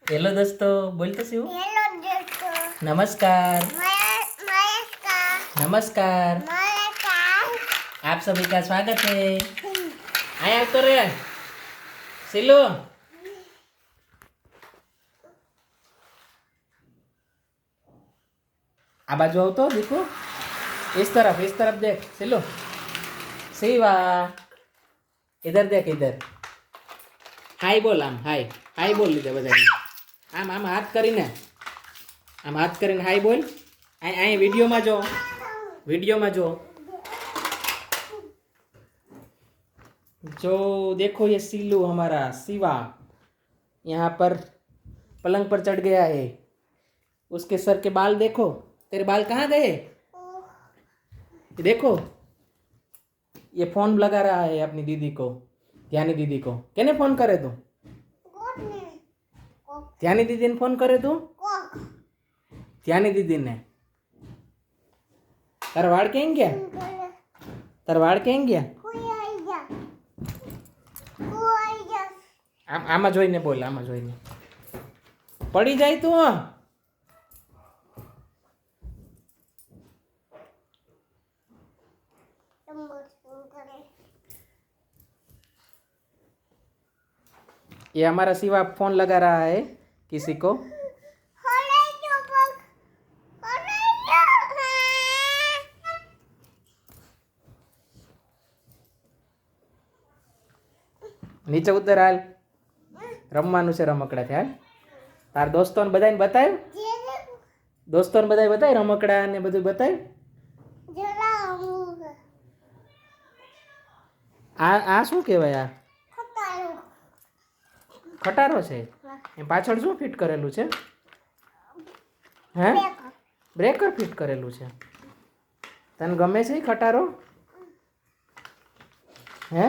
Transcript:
Hello दोस्तों, बोल तो शिव। हेलो दोस्तों। नमस्कार। नमस्कार। नमस्कार। नमस्कार। आप सभी का स्वागत है। आया तो रे सिलू। आ बाजू आओ तो देखो, इस तरफ देख सिलू। शिवा, इधर देख, इधर हाय बोल। आम हाय हाय बोल लीधे बधाई। आम आम हाथ करीने, आम हाथ करीने हाय बोल। आई वीडियो में जो, वीडियो में जो देखो, ये सिल्लू हमारा शिवा यहाँ पर पलंग पर चढ़ गया है। उसके सर के बाल देखो, तेरे बाल कहाँ गए? देखो, ये फोन लगा रहा है अपनी दीदी को, ध्यानी दीदी को। कहने फोन करे तू? ध्यानी दीदी ने फोन करे तू? ध्यानी दीदी ने। तारा वाड़ कहीं गया? तारा वाड़ कहीं गया? આમાં જોઈને બોલ, આમાં જોઈને. પડી જાય તું. ये हमारा शिवा फोन लगा रहा है किसी को. નીચે ઉતર હાલ, રમવાનું છે રમકડાથી. હાલ તાર દોસ્તોને બધાને બતાવ, દોસ્તોને બધાય બતાય, રમકડા ને બધું બતાય. આ શું કહેવાય? આ ખટારો છે. એ પાછળ શું ફિટ કરેલું છે? હે, બ્રેકર ફિટ કરેલું છે. તને ગમે છે ખટારો? હે?